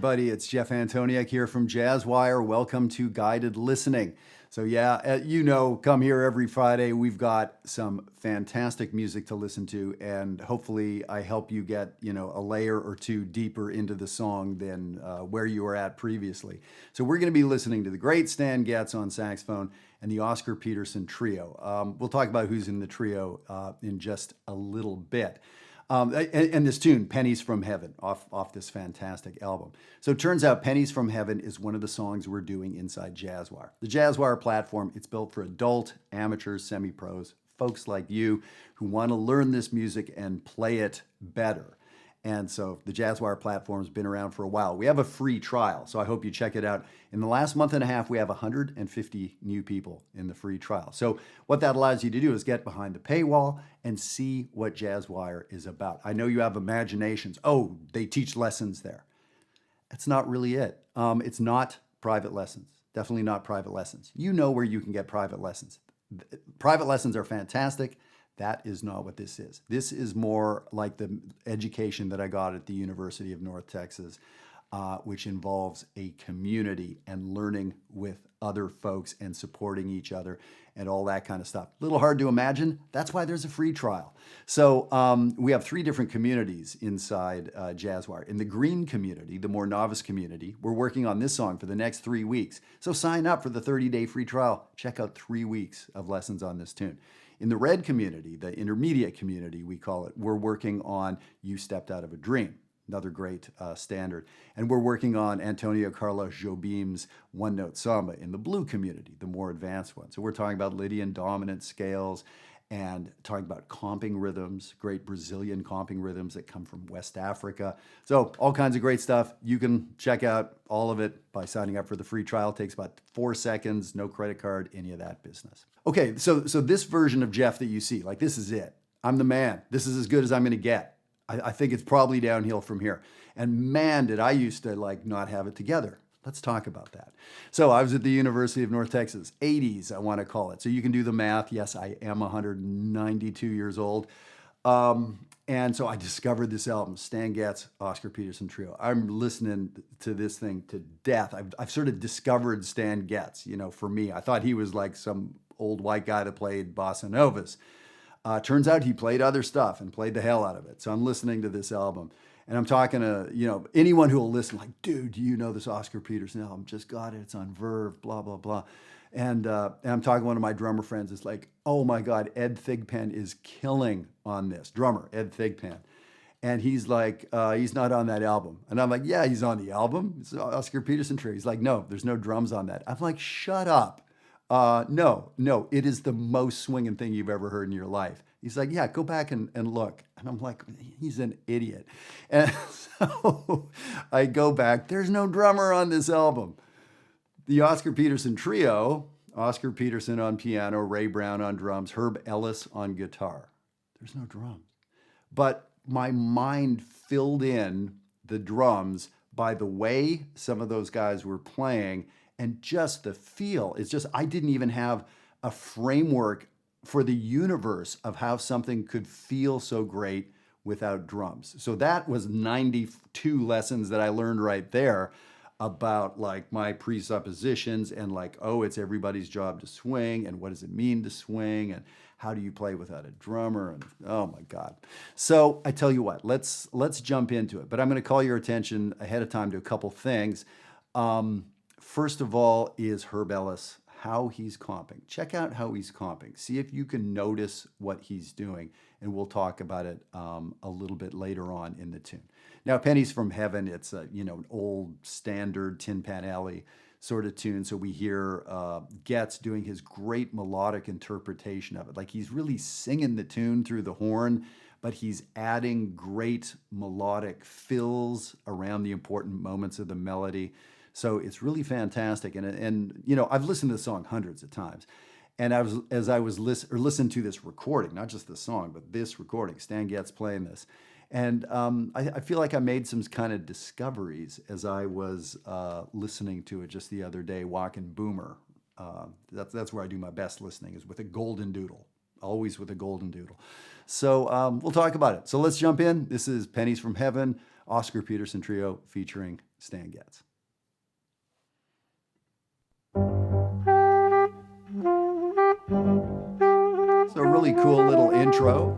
everybody. It's Jeff Antoniuk here from JazzWire. Welcome to Guided Listening. So come here every Friday. We've got some fantastic music to listen to, and hopefully I help you get, a layer or two deeper into the song than where you were at previously. So we're going to be listening to the great Stan Getz on saxophone and the Oscar Peterson Trio. We'll talk about who's in the trio in just a little bit. And this tune, Pennies From Heaven, off this fantastic album. So it turns out Pennies From Heaven is one of the songs we're doing inside JazzWire. The JazzWire platform, it's built for adult, amateurs, semi-pros, folks like you who want to learn this music and play it better. And so the JazzWire platform has been around for a while. We have a free trial, so I hope you check it out. In the last month and a half, we have 150 new people in the free trial. So what that allows you to do is get behind the paywall and see what JazzWire is about. I know you have imaginations. Oh, they teach lessons there. That's not really it. It's not private lessons. Definitely not private lessons. You know where you can get private lessons. Private lessons are fantastic. That is not what this is. This is more like the education that I got at the University of North Texas, which involves a community and learning with other folks and supporting each other and all that kind of stuff. A little hard to imagine. That's why there's a free trial. So we have 3 different communities inside JazzWire. In the green community, the more novice community, we're working on this song for the next 3 weeks. So sign up for the 30-day free trial. Check out 3 weeks of lessons on this tune. In the red community, the intermediate community, we call it, we're working on You Stepped Out of a Dream, another great standard. And we're working on Antonio Carlos Jobim's one-note samba in the blue community, the more advanced one. So we're talking about Lydian dominant scales and talking about comping rhythms, great Brazilian comping rhythms that come from West Africa. So all kinds of great stuff. You can check out all of it by signing up for the free trial. It takes about 4 seconds, no credit card, any of that business. Okay, so this version of Jeff that you see, like this is it. I'm the man. This is as good as I'm going to get. I think it's probably downhill from here. And man, did I used to not have it together. Let's talk about that. So I was at the University of North Texas, 80s, I want to call it. So you can do the math. Yes, I am 192 years old. And so I discovered this album, Stan Getz, Oscar Peterson Trio. I'm listening to this thing to death. I've sort of discovered Stan Getz, for me. I thought he was like some old white guy that played bossa novas. Turns out he played other stuff and played the hell out of it. So I'm listening to this album. And I'm talking to, anyone who will listen, like, dude, do you know this Oscar Peterson album? Just got it. It's on Verve, blah, blah, blah. And I'm talking to one of my drummer friends. It's like, oh, my God, Ed Thigpen is killing on this. Drummer, Ed Thigpen. And he's like, he's not on that album. And I'm like, yeah, he's on the album. It's Oscar Peterson Trio. He's like, no, there's no drums on that. I'm like, shut up. No, it is the most swinging thing you've ever heard in your life. He's like, yeah, go back and look. And I'm like, he's an idiot. And so I go back. There's no drummer on this album. The Oscar Peterson Trio, Oscar Peterson on piano, Ray Brown on drums, Herb Ellis on guitar. There's no drums. But my mind filled in the drums by the way some of those guys were playing and just the feel. It's just, I didn't even have a framework for the universe of how something could feel so great without drums. So that was 92 lessons that I learned right there about my presuppositions and it's everybody's job to swing and what does it mean to swing and how do you play without a drummer and oh my God. So I tell you what, let's jump into it. But I'm going to call your attention ahead of time to a couple things. First of all is Herb Ellis, how he's comping. Check out how he's comping. See if you can notice what he's doing, and we'll talk about it a little bit later on in the tune. Now, Pennies From Heaven, it's an old standard Tin Pan Alley sort of tune. So we hear Getz doing his great melodic interpretation of it. Like he's really singing the tune through the horn, but he's adding great melodic fills around the important moments of the melody. So it's really fantastic. And I've listened to the song hundreds of times. And as I was listening to this recording, not just the song, but this recording, Stan Getz playing this. And I feel like I made some kind of discoveries as I was listening to it just the other day, walking Boomer. That's where I do my best listening, is with a golden doodle, always with a golden doodle. So we'll talk about it. So let's jump in. This is Pennies From Heaven, Oscar Peterson Trio featuring Stan Getz. It's a really cool little intro.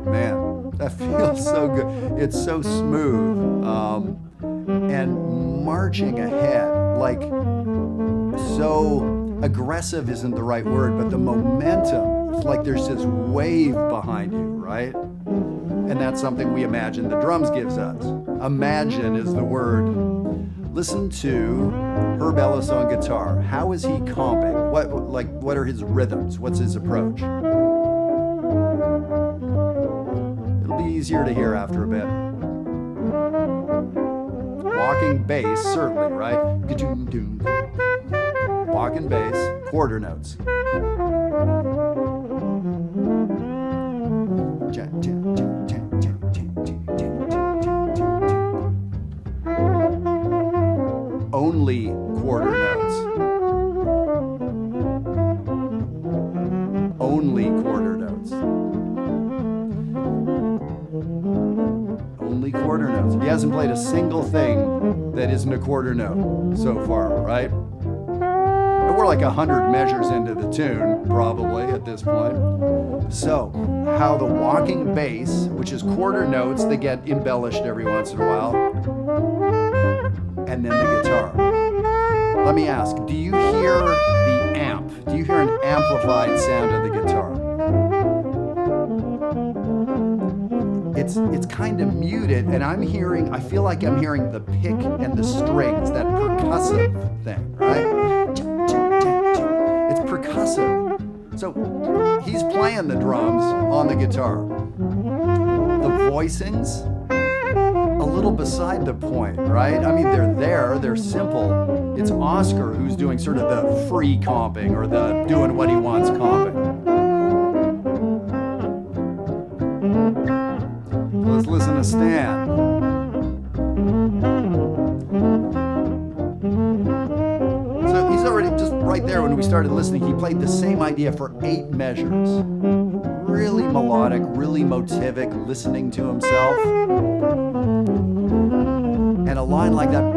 Man, that feels so good. It's so smooth. And marching ahead, like, so aggressive isn't the right word, but the momentum, it's like there's this wave behind you, right? And that's something we imagine the drums gives us. Imagine is the word. Listen to Herb Ellis on guitar. How is he comping? What are his rhythms? What's his approach? It'll be easier to hear after a bit. Walking bass, certainly, right? Walking bass, quarter notes. Only quarter notes. Only quarter notes. Only quarter notes. He hasn't played a single thing that isn't a quarter note so far, right? And we're like 100 measures into the tune, probably, at this point. So, how the walking bass, which is quarter notes that get embellished every once in a while, and then the guitar. Let me ask, do you hear the amp? Do you hear an amplified sound of the guitar? It's kind of muted, and I feel like I'm hearing the pick and the strings, that percussive thing, right? It's percussive. So he's playing the drums on the guitar. The voicings, a little beside the point, right? I mean, they're simple. It's Oscar who's doing sort of the free comping or the doing what he wants comping. Let's listen to Stan. So he's already just right there when we started listening. He played the same idea for 8 measures. Really melodic, really motivic, listening to himself. And a line like that.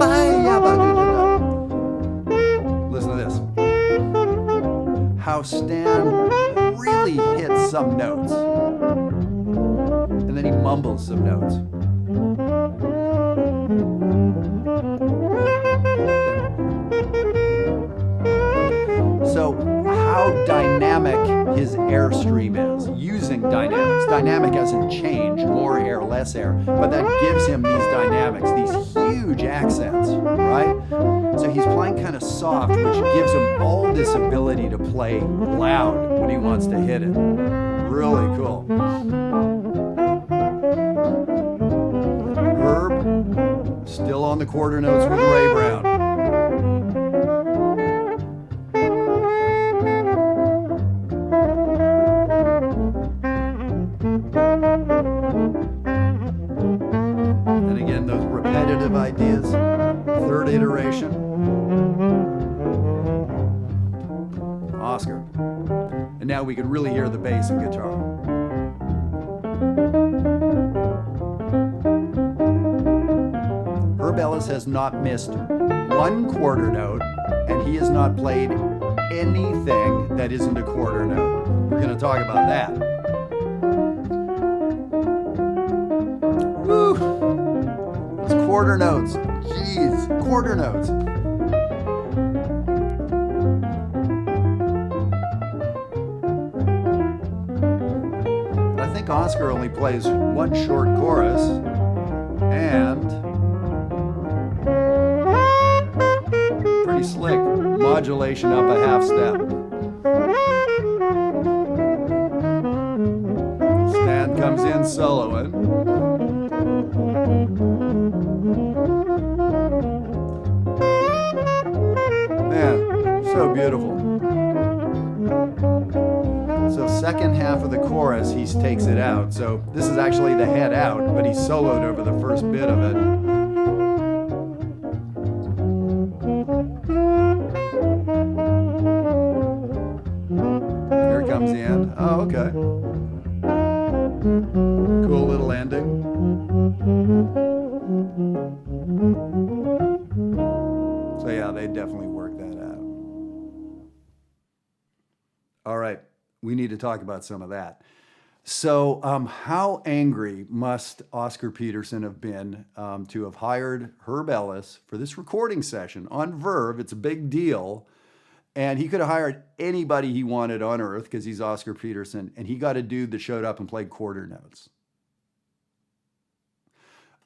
Listen to this. How Stan really hits some notes. And then he mumbles some notes. So how dynamic his airstream is, using dynamics. Dynamic hasn't changed, more air, less air, but that gives him these dynamics, these huge accents, right? So he's playing kind of soft, which gives him all this ability to play loud when he wants to hit it. Really cool. Herb, still on the quarter notes with Ray Brown. And again, those repetitive ideas, third iteration. Oscar. And now we can really hear the bass and guitar. Herb Ellis has not missed one quarter note, and he has not played anything that isn't a quarter note. We're going to talk about that. Woo! It's quarter notes. Jeez, quarter notes. I think Oscar only plays one short chorus, and pretty slick modulation up a half step. Stan comes in soloing. Man, so beautiful. So second half of the chorus, he takes it out. So this is actually the head out, but he soloed over the first bit of it. hand. Oh, okay. Cool little ending. So yeah, they definitely work that out. All right, we need to talk about some of that. So, how angry must Oscar Peterson have been to have hired Herb Ellis for this recording session on Verve? It's a big deal. And he could have hired anybody he wanted on earth because he's Oscar Peterson. And he got a dude that showed up and played quarter notes.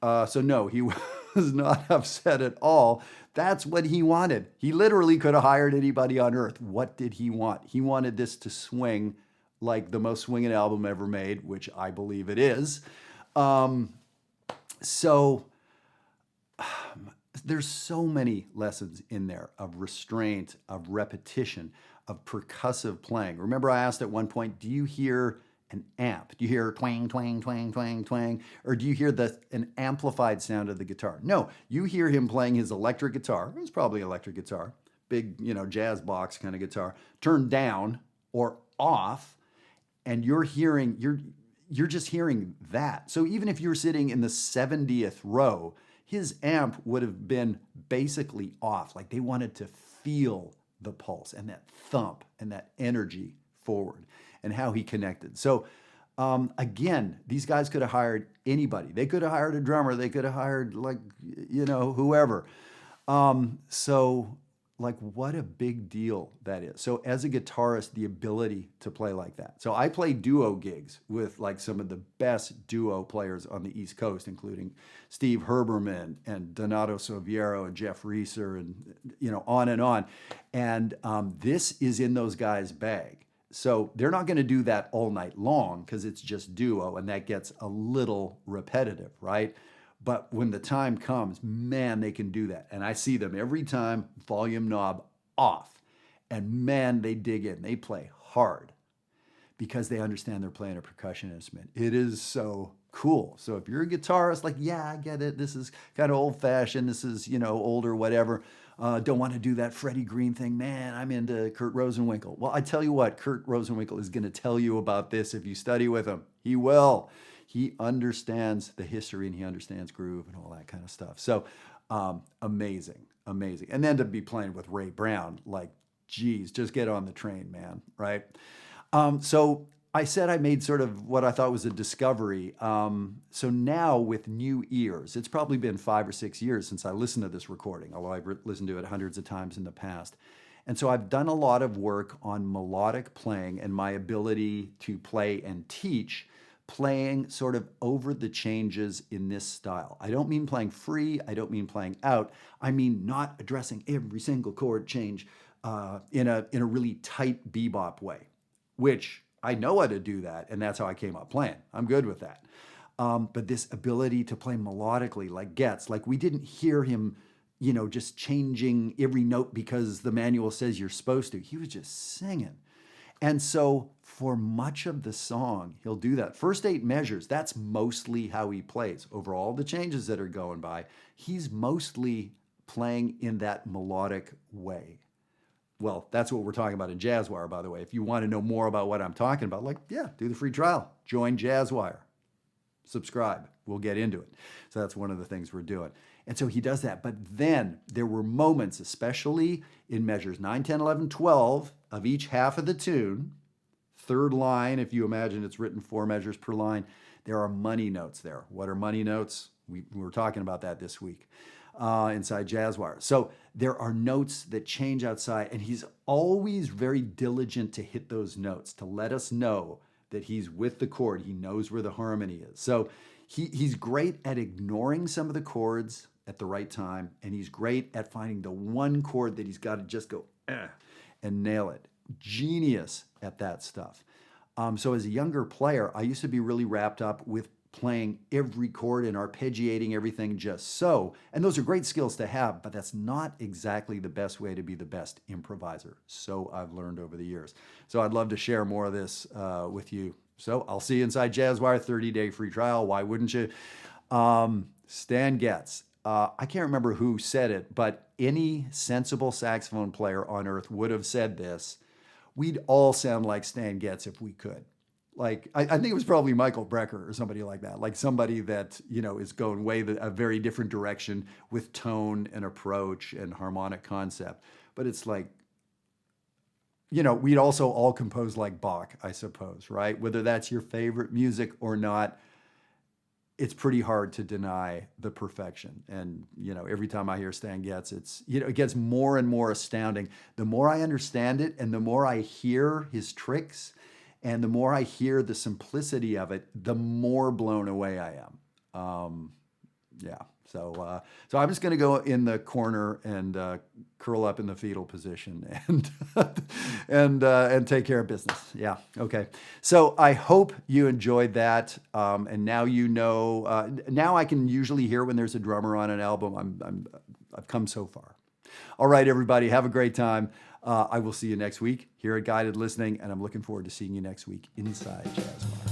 So, no, he was not upset at all. That's what he wanted. He literally could have hired anybody on earth. What did he want? He wanted this to swing like the most swinging album ever made, which I believe it is. So there's so many lessons in there of restraint, of repetition, of percussive playing. Remember, I asked at one point, do you hear an amp? Do you hear twang, twang, twang, twang, twang? Or do you hear an amplified sound of the guitar? No, you hear him playing his electric guitar. It was probably electric guitar, big, jazz box kind of guitar, turned down or off, and you're just hearing that. So even if you're sitting in the 70th row, his amp would have been basically off. Like they wanted to feel the pulse and that thump and that energy forward and how he connected. So again, these guys could have hired anybody. They could have hired a drummer. They could have hired whoever. So like what a big deal that is. So as a guitarist, the ability to play like that. So I play duo gigs with like some of the best duo players on the East Coast, including Steve Herberman and Donato Soviero and Jeff Reeser and on and on. And this is in those guys' bag. So they're not going to do that all night long because it's just duo and that gets a little repetitive, right? But when the time comes, man, they can do that. And I see them every time, volume knob off. And man, they dig in. They play hard because they understand they're playing a percussion instrument. It is so cool. So if you're a guitarist, like, yeah, I get it. This is kind of old fashioned. This is, older, whatever. Don't want to do that Freddie Green thing. Man, I'm into Kurt Rosenwinkel. Well, I tell you what, Kurt Rosenwinkel is going to tell you about this if you study with him. He will. He understands the history and he understands groove and all that kind of stuff. So amazing. And then to be playing with Ray Brown, like, geez, just get on the train, man, right? So I said I made sort of what I thought was a discovery. So now with new ears, it's probably been 5 or 6 years since I listened to this recording, although I've listened to it hundreds of times in the past. And so I've done a lot of work on melodic playing and my ability to play and teach playing sort of over the changes in this style. I don't mean playing free. I don't mean playing out. I mean not addressing every single chord change in a really tight bebop way, which I know how to do that, and that's how I came up playing. I'm good with that. But this ability to play melodically like Getz, like we didn't hear him, just changing every note because the manual says you're supposed to. He was just singing. And so for much of the song, he'll do that. First 8 measures, that's mostly how he plays. Over all the changes that are going by, he's mostly playing in that melodic way. Well, that's what we're talking about in JazzWire, by the way. If you want to know more about what I'm talking about, do the free trial. Join JazzWire. Subscribe. We'll get into it. So that's one of the things we're doing. And so he does that. But then there were moments, especially in measures 9, 10, 11, 12 of each half of the tune. Third line, if you imagine it's written 4 measures per line, there are money notes there. What are money notes? We were talking about that this week inside JazzWire. So there are notes that change outside, and he's always very diligent to hit those notes, to let us know that he's with the chord. He knows where the harmony is. So he's great at ignoring some of the chords at the right time, and he's great at finding the one chord that he's got to just go and nail it. Genius at that stuff. So as a younger player, I used to be really wrapped up with playing every chord and arpeggiating everything just so. And those are great skills to have, but that's not exactly the best way to be the best improviser. So I've learned over the years. So I'd love to share more of this with you. So I'll see you inside JazzWire, 30-day free trial. Why wouldn't you? Stan Getz. I can't remember who said it, but any sensible saxophone player on earth would have said this. we'd all sound like Stan Getz if we could. Like, I think it was probably Michael Brecker or somebody like that, like somebody that, is going a very different direction with tone and approach and harmonic concept. But it's like, we'd also all compose like Bach, I suppose, right? Whether that's your favorite music or not, it's pretty hard to deny the perfection. And, every time I hear Stan Getz, it gets more and more astounding. The more I understand it and the more I hear his tricks and the more I hear the simplicity of it, the more blown away I am. Yeah. So I'm just going to go in the corner and curl up in the fetal position and and take care of business. Yeah. Okay. So I hope you enjoyed that. And now now I can usually hear when there's a drummer on an album. I've come so far. All right, everybody. Have a great time. I will see you next week here at Guided Listening, and I'm looking forward to seeing you next week inside JazzWire.